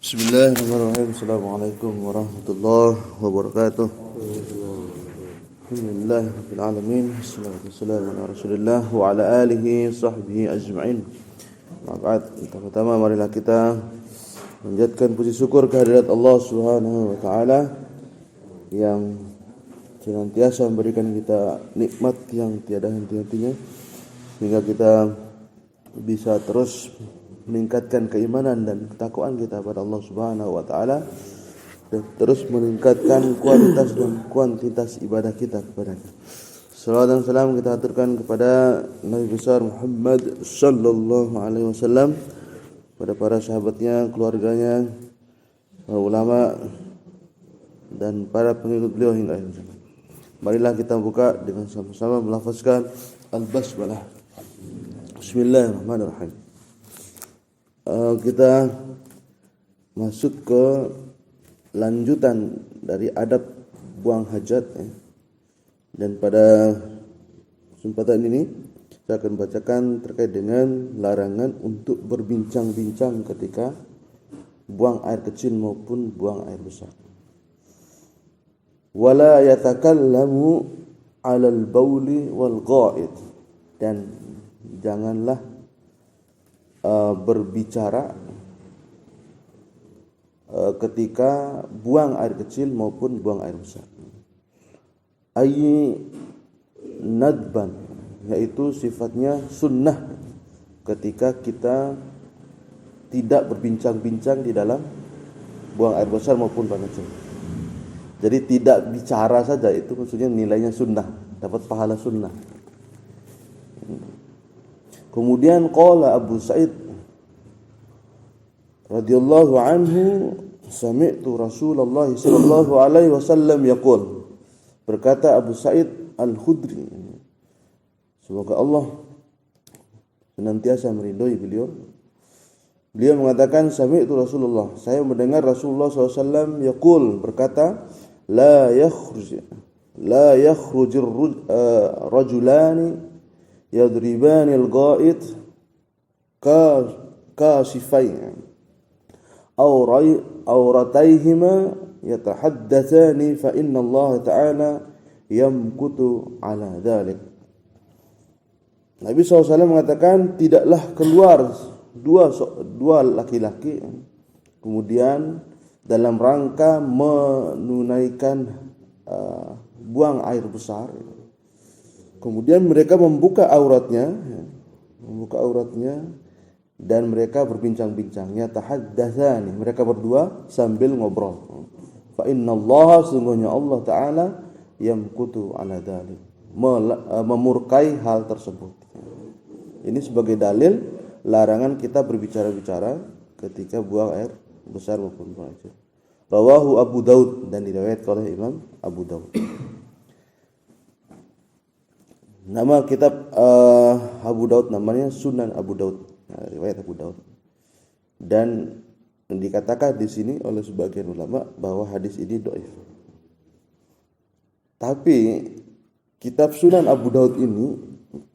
Bismillahirrahmanirrahim. Assalamualaikum warahmatullahi wabarakatuh. Alhamdulillahirabbil alamin. Wassalatu wassalamu ala Rasulillah wa ala alihi sahbihi ajma'in. Ma'ba'd. Pertama marilah kita menjadikan puji syukur kehadirat Allah Subhanahu wa taala yang senantiasa memberikan kita nikmat yang tiada henti-hentinya sehingga kita bisa terus meningkatkan keimanan dan ketakwaan kita pada Allah Subhanahu wa taala dan terus meningkatkan kualitas dan kuantitas ibadah kita kepadanya. Salawat dan salam kita aturkan kepada Nabi besar Muhammad sallallahu alaihi wasallam, pada para sahabatnya, keluarganya, para ulama dan para pengikut beliau hingga akhir zaman. Marilah kita buka dengan sama-sama melafazkan al-basmalah. Bismillahirrahmanirrahim. Kita masuk ke lanjutan dari adab buang hajat ya. Dan pada kesempatan ini saya akan bacakan terkait dengan larangan untuk berbincang-bincang ketika buang air kecil maupun buang air besar. Wala yatakallamu 'alal bauli wal ghaid, dan janganlah berbicara ketika buang air kecil maupun buang air besar. Ayy nadban, yaitu sifatnya sunnah ketika kita tidak berbincang-bincang di dalam buang air besar maupun buang air kecil. Jadi tidak bicara saja, itu maksudnya nilainya sunnah, dapat pahala sunnah. Kemudian qala Abu Sa'id radhiyallahu anhu, sami'tu Rasulullah sallallahu alaihi wasallam yaqul, berkata Abu Sa'id Al-Khudri, semoga Allah senantiasa meridhai beliau. Beliau mengatakan, sami'tu Rasulullah, saya mendengar Rasulullah sallallahu alaihi wasallam yaqul, berkata, la yakhrujur rajulani yadribani al-ghaid kashifain awratayhima yatahaddatsani fa inna Allah ta'ala yamkutu ala dhalik. Nabi SAW mengatakan, tidaklah keluar dua laki-laki kemudian dalam rangka menunaikan buang air besar, kemudian mereka membuka auratnya dan mereka berbincang-bincang. Yatahaddatsani, mereka berdua sambil ngobrol. Fa innallaha, sungguhnya Allah taala, yamkutu ala dzalik, memurkai hal tersebut. Ini sebagai dalil larangan kita berbicara-bicara ketika buang air besar maupun buang air kecil. Rawahu Abu Daud, dan diriwayatkan oleh Imam Abu Daud. Nama kitab Abu Daud namanya Sunan Abu Daud, riwayat Abu Daud. Dan dikatakan di sini oleh sebagian ulama bahwa hadis ini dhaif. Tapi kitab Sunan Abu Daud ini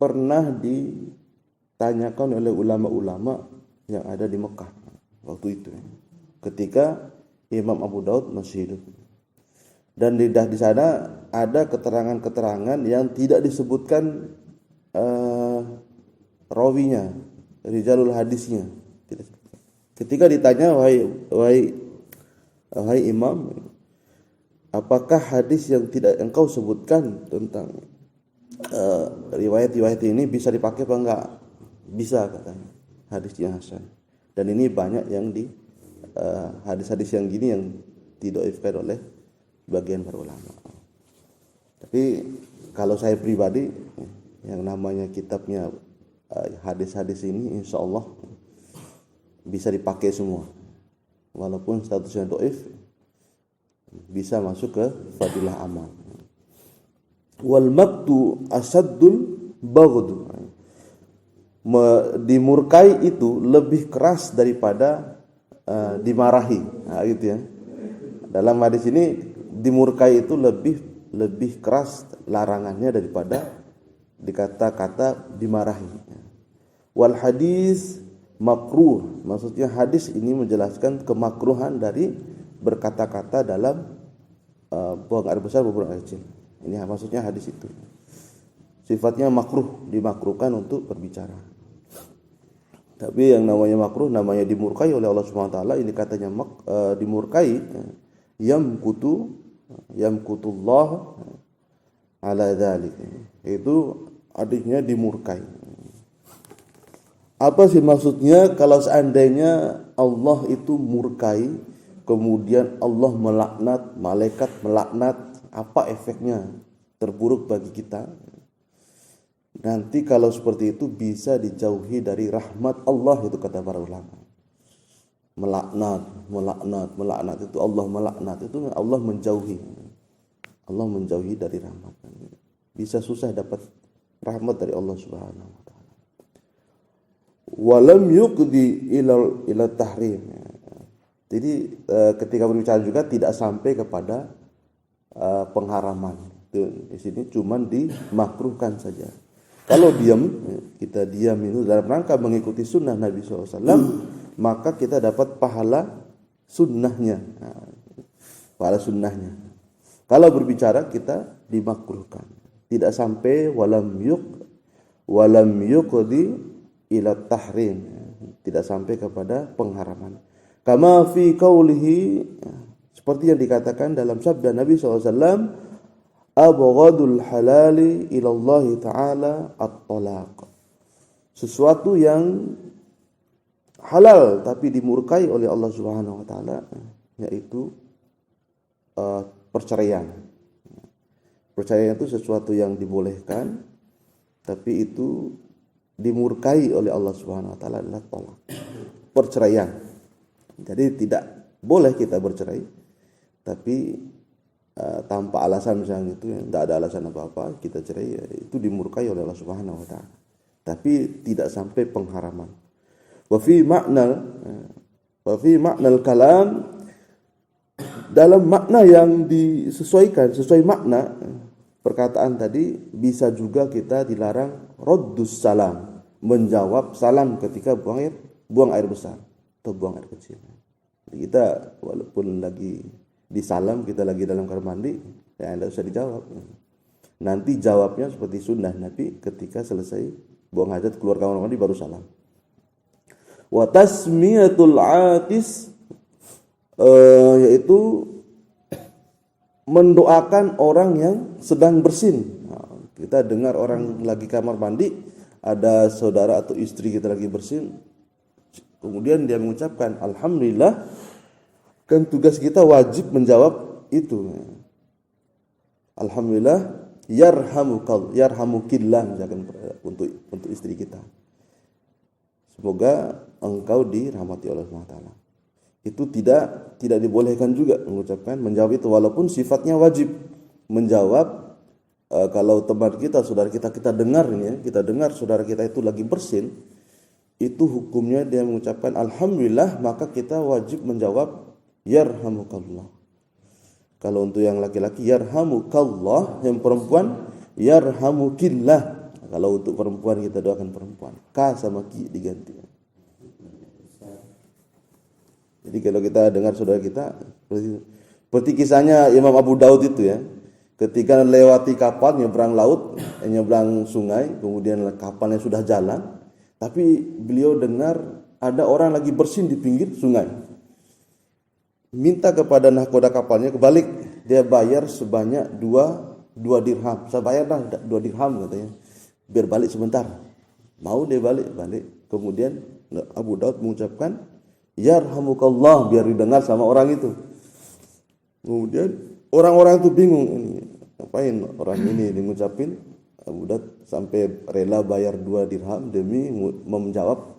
pernah ditanyakan oleh ulama-ulama yang ada di Mekah waktu itu, ketika Imam Abu Daud masih hidup. Dan di sana ada keterangan-keterangan yang tidak disebutkan rawinya, rijalul hadisnya. Ketika ditanya, wahai Imam, apakah hadis yang tidak engkau sebutkan tentang riwayat-riwayat ini bisa dipakai apa enggak? Bisa, katanya, hadisnya hasan. Dan ini banyak yang di hadis-hadis yang gini yang didhaifkan oleh bagian para ulama. Tapi kalau saya pribadi, yang namanya kitabnya hadis-hadis ini insya Allah bisa dipakai semua, walaupun statusnya dhaif, bisa masuk ke fadilah amal. Wal maktu asaddul baghd, dimurkai itu lebih keras daripada dimarahi. Nah, gitu ya. Dalam hadis ini dimurkai itu lebih keras larangannya daripada dikata-kata dimarahi. Wal hadis makruh. Maksudnya hadis ini menjelaskan kemakruhan dari berkata-kata dalam buang air besar maupun buang air kecil. Ini maksudnya hadis itu. Sifatnya makruh, dimakruhkan untuk berbicara. Tapi yang namanya makruh namanya dimurkai oleh Allah Subhanahu wa taala. Ini katanya dimurkai, yamkutullah ala dzalik. Itu artinya dimurkai. Apa sih maksudnya kalau seandainya Allah itu murkai, kemudian Allah melaknat, malaikat melaknat, apa efeknya terburuk bagi kita? Nanti kalau seperti itu bisa dijauhi dari rahmat Allah, itu kata para ulama. Melaknat itu Allah melaknat, itu Allah menjauhi. Allah menjauhi dari rahmat. Bisa susah dapat rahmat dari Allah Subhanahu wa taala. Walam yuqdi ila tahrim. Jadi ketika berbicara juga tidak sampai kepada pengharaman. Di sini cuma dimakruhkan saja. Kalau kita diam itu dalam rangka mengikuti sunnah Nabi SAW, maka kita dapat pahala sunnahnya. Pahala sunnahnya. Kalau berbicara kita dimakruhkan. Tidak sampai walam yuqdi ila tahrim, tidak sampai kepada pengharaman. Kama fi qaulihi, seperti yang dikatakan dalam sabda Nabi SAW, abghadul halali ila Allah Ta'ala at-talaq. Sesuatu yang halal tapi dimurkai oleh Allah Subhanahu wa taala, yaitu perceraian. Perceraian itu sesuatu yang dibolehkan tapi itu dimurkai oleh Allah Subhanahu wa taala adalah talak. Perceraian. Jadi tidak boleh kita bercerai tapi tanpa alasan misalnya itu, tidak ada alasan apa-apa kita cerai, itu dimurkai oleh Allah Subhanahu wa taala. Tapi tidak sampai pengharaman. Wa fi ma'nal kalam, dalam makna yang disesuaikan, sesuai makna perkataan tadi, bisa juga kita dilarang raddus salam, menjawab salam ketika buang air besar atau buang air kecil. Jadi kita walaupun lagi di salam, kita lagi dalam kamar mandi, ya tidak usah dijawab. Nanti jawabnya seperti sunnah Nabi, ketika selesai buang hajat keluar kamar mandi baru salam. Wa tasmiyatul atis, yaitu mendoakan orang yang sedang bersin. Nah, kita dengar orang lagi kamar mandi, ada saudara atau istri kita lagi bersin, kemudian dia mengucapkan alhamdulillah, kan tugas kita wajib menjawab itu. Alhamdulillah, yarhamukillah, misalkan untuk istri kita. Semoga engkau dirahmati oleh Allah Taala. Itu tidak dibolehkan juga menjawab itu, walaupun sifatnya wajib menjawab. Kalau teman kita, saudara kita dengar saudara kita itu lagi bersin, itu hukumnya dia mengucapkan alhamdulillah, maka kita wajib menjawab yarhamukallah. Kalau untuk yang laki-laki yarhamukallah, yang perempuan yarhamukillah. Kalau untuk perempuan kita doakan perempuan, ka sama ki diganti. Jadi kalau kita dengar saudara kita, seperti kisahnya Imam Abu Daud itu ya, ketika lewati kapal nyebrang laut, nyebrang sungai, kemudian kapalnya sudah jalan, tapi beliau dengar ada orang lagi bersin di pinggir sungai. Minta kepada nahkoda kapalnya kebalik, dia bayar sebanyak 2 dirham. Saya bayarlah 2 dirham katanya, biar balik sebentar. Mau dia balik. Kemudian Abu Daud mengucapkan yarhamukallah, biar didengar sama orang itu. Kemudian orang-orang itu bingung, ini ngapain orang ini mengucapin. Abu Daud sampai rela bayar 2 dirham demi menjawab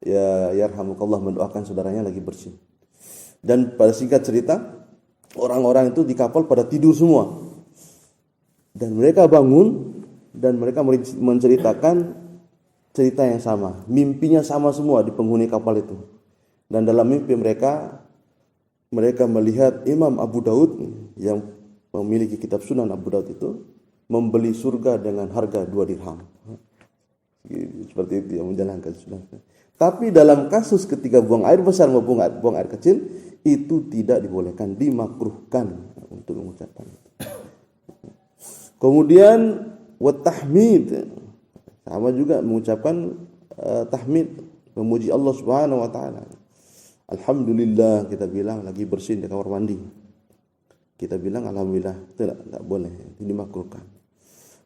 ya yarhamukallah, mendoakan saudaranya lagi bersin. Dan pada singkat cerita, orang-orang itu di kapal pada tidur semua. Dan mereka bangun dan mereka menceritakan cerita yang sama. Mimpinya sama semua di penghuni kapal itu. Dan dalam mimpi mereka melihat Imam Abu Daud yang memiliki kitab Sunan Abu Daud itu membeli surga dengan harga 2 dirham. Seperti itu yang menjalankan sunnah. Tapi dalam kasus ketika buang air besar maupun buang air kecil itu tidak dibolehkan, dimakruhkan untuk mengucapkan. Kemudian watahmid, sama juga mengucapkan tahmid, memuji Allah Subhanahu wa taala. Alhamdulillah, kita bilang lagi bersin di kamar mandi. Kita bilang alhamdulillah, itu tidak boleh, itu dimakruhkan.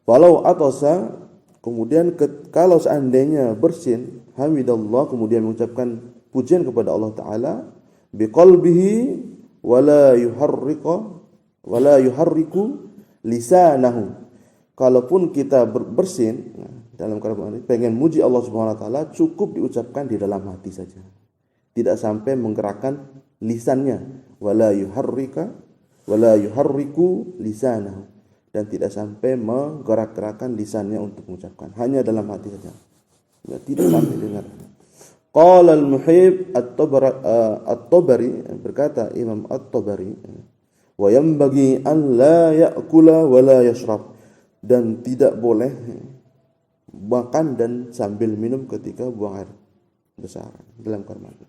Walau atasa, kemudian kalau seandainya bersin, hamidallah, kemudian mengucapkan pujian kepada Allah taala biqalbihi wala yuharriku lisanahu. Kalaupun kita bersin dalam keadaan pengen muji Allah Subhanahu wa taala, cukup diucapkan di dalam hati saja. Tidak sampai menggerakkan lisannya, wala yuharriku lisanahu, dan tidak sampai menggerak-gerakkan lisannya untuk mengucapkan, hanya dalam hati saja. Ya, tidak sampai dengar. Qala al-Muhib at-Tabari, berkata Imam at-Tabari, wa yanbaghi an la ya'kula wa la yashrab, dan tidak boleh makan dan sambil minum ketika buang air besar dalam kamar mandi.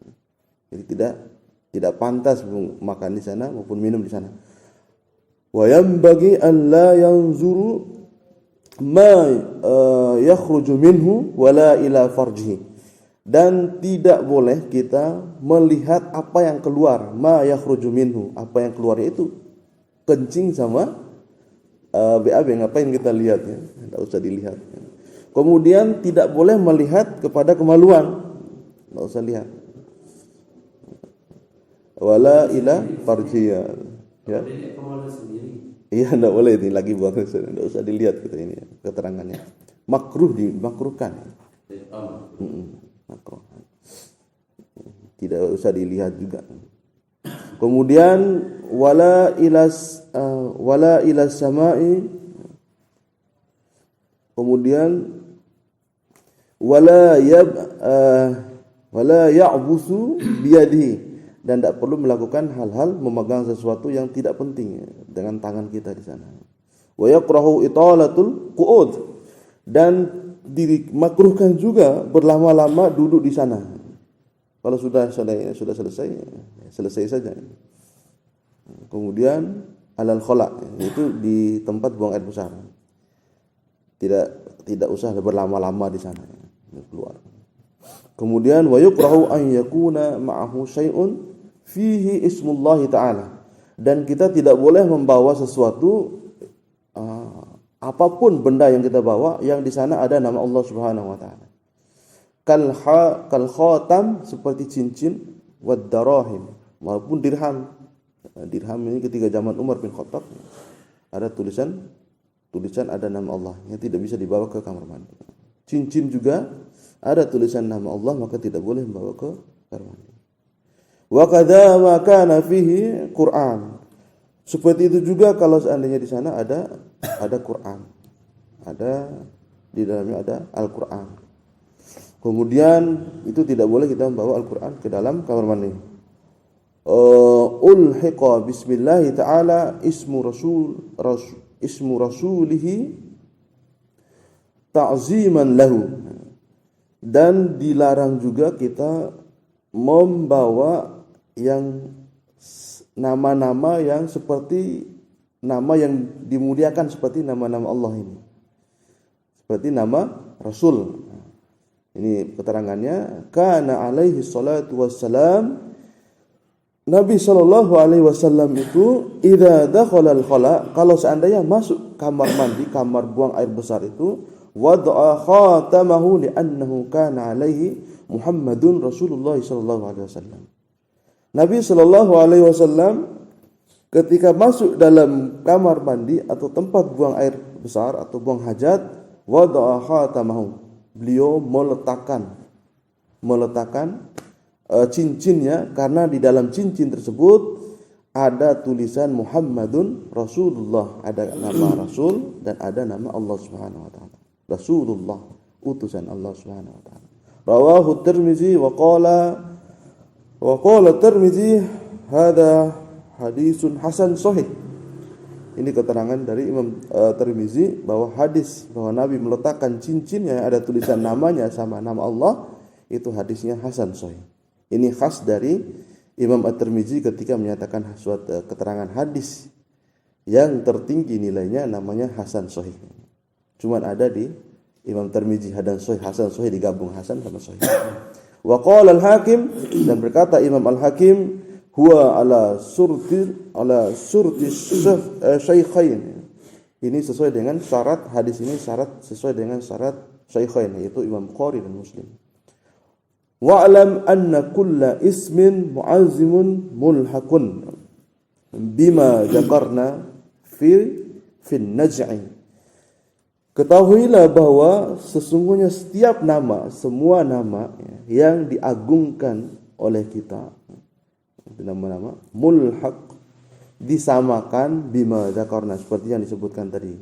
Jadi tidak pantas makan di sana maupun minum di sana. Wa yanbaghi an la yanzuru ma yakhruju minhu wala ila farjihi, dan tidak boleh kita melihat apa yang keluar, ma yakhruju minhu, apa yang keluar itu kencing sama BAB, ngapain kita lihat ya, tidak usah dilihat. Kemudian tidak boleh melihat kepada kemaluan, tidak usah lihat. Wala ila farjihi, ya. Iya, tidak boleh, ini lagi buat tidak usah dilihat kita ini keterangannya. Dimakruhkan. Makruh. Tidak usah dilihat juga. Kemudian wala ilas samai. Kemudian wala ya'busu biyadihi, dan tidak perlu melakukan hal-hal memegang sesuatu yang tidak penting dengan tangan kita di sana. Wa yakrahu italatul qu'ud, dan dimakruhkan juga berlama-lama duduk di sana. Kalau sudah selesai saja. Kemudian alal khala, itu di tempat buang air besar. Tidak usah berlama-lama di sana, keluar. Kemudian wa yukrahu an yakuna ma'ahu syai'un fihi ismullah ta'ala, dan kita tidak boleh membawa sesuatu apapun benda yang kita bawa yang di sana ada nama Allah Subhanahu wa taala. Kal khatam, seperti cincin, wad darahim, maupun dirham. Dirham ini ketika zaman Umar bin Khattab ada tulisan ada nama Allah yang tidak bisa dibawa ke kamar mandi. Cincin juga ada tulisan nama Allah, maka tidak boleh membawa ke kamar mandi. Wa kadza ma kana fihi Quran. Seperti itu juga kalau seandainya di sana ada Quran. Ada di dalamnya ada Al-Qur'an. Kemudian itu tidak boleh kita membawa Al-Qur'an ke dalam kamar mandi. Ulhiqa bismillah ta'ala ismu rasulihi ta'ziman lahu, dan dilarang juga kita membawa yang nama-nama yang seperti nama yang dimuliakan seperti nama-nama Allah ini, seperti nama Rasul. Ini keterangannya, kana alaihi salatu wassalam, Nabi sallallahu alaihi wasallam itu idza dakhala al-khala, kalau seandainya masuk kamar mandi, kamar buang air besar itu, wada'a khatamahu li'annahu kana alaihi Muhammadun Rasulullah sallallahu alaihi wasallam. Nabi sallallahu alaihi wasallam ketika masuk dalam kamar mandi atau tempat buang air besar atau buang hajat, wada'a khatamahu, beliau meletakkan cincinnya, karena di dalam cincin tersebut ada tulisan Muhammadun Rasulullah, ada nama Rasul dan ada nama Allah Subhanahu wa taala. Rasulullah, utusan Allah Subhanahu wa taala. Rawahu Tirmizi wa qala Tirmizi hada hadisun hasan sahih. Ini keterangan dari Imam Tirmizi bahwa hadis bahwa Nabi meletakkan cincin yang ada tulisan namanya sama nama Allah, itu hadisnya hasan sahih. Ini khas dari Imam At-Tirmizi ketika menyatakan suatu keterangan hadis yang tertinggi nilainya namanya hasan sahih. Cuman ada di Imam Tirmizi hasan sahih digabung hasan sama sahih. Wa qala al-Hakim, dan berkata Imam Al-Hakim, huwa ala surti syaikhain. Ini sesuai dengan syarat hadis ini, sesuai dengan syarat syaikhain, yaitu Imam Bukhari dan Muslim. Wa'lam anna kulla ismin mu'azzimun mulhaqun bima dzakarna fi naj'i. Ketahuilah bahwa sesungguhnya setiap nama, semua nama yang diagungkan oleh kita, nama-nama mulhaq, disamakan bima dzakarna, seperti yang disebutkan tadi,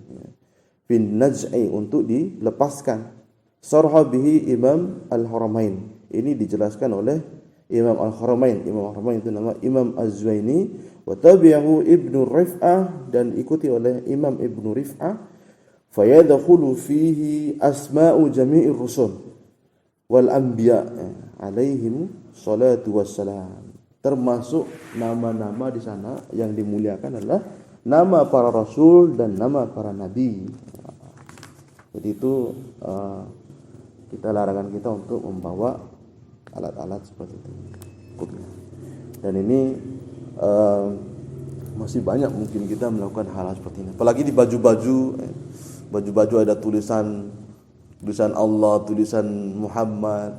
fi naj'i, untuk dilepaskan. Sarha bihi Imam Al-Haramain. Ini dijelaskan oleh Imam Al-Haramain. Imam Al-Haramain itu nama Imam Az-Zuwaini, wa tabi'ahu Ibnu Rif'ah, dan ikuti oleh Imam Ibnu Rif'ah. Fayadkhulu fihi asma'u jami'ir rusul wal anbiya alaihim salatu wassalam. Termasuk nama-nama di sana yang dimuliakan adalah nama para rasul dan nama para nabi. Jadi itu kita larangan kita untuk membawa alat-alat seperti itu. Dan ini masih banyak mungkin kita melakukan hal seperti ini. Apalagi di baju-baju ada tulisan Allah, tulisan Muhammad.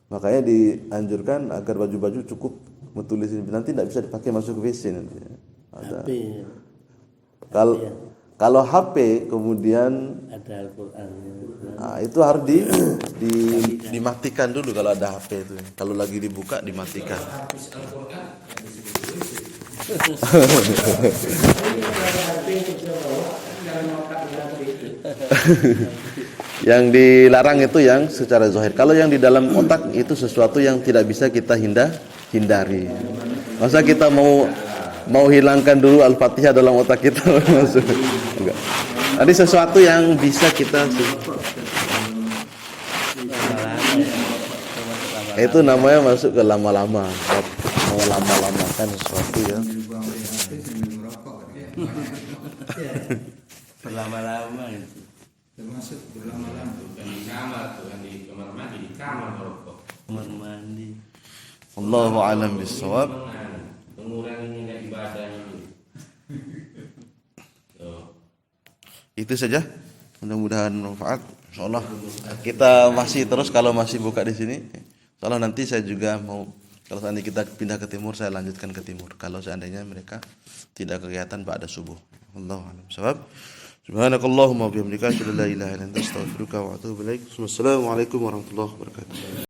Makanya dianjurkan agar baju-baju cukup menulis ini. Nanti tidak bisa dipakai masuk ke WC nanti. Ada. Kalau HP kemudian ada Al-Qur'an. Nah, itu harus dimatikan dulu kalau ada HP itu. Kalau lagi dibuka dimatikan. Yang dilarang itu yang secara zahir. Kalau yang di dalam otak itu sesuatu yang tidak bisa kita hindari. Masa kita mau hilangkan dulu Al-Fatihah dalam otak kita? Enggak. Ada sesuatu yang bisa kita, itu namanya masuk ke lama-lama. Mau lama-lamakan sesuatu ya. Berlama-lama itu. Termasuk berlama-lama. Bukan di kamar, bukan di kamar mandi, di kamar merokok. Kamar mandi. Allahu a'lam bishawab. Mengurangi ibadah itu. Itu saja. Mudah-mudahan bermanfaat. Insyaallah kita masih terus, kalau masih buka di sini. Insyaallah nanti saya juga mau, kalau seandainya kita pindah ke timur, saya lanjutkan ke timur. Kalau seandainya mereka tidak kegiatan ba'da subuh. Allahu a'lam bishawab. Subhanakallahumma wa bihamdika asyhadu an la ilaha illa anta astaghfiruka wa atubu ilaik. Wassalamualaikum warahmatullahi wabarakatuh.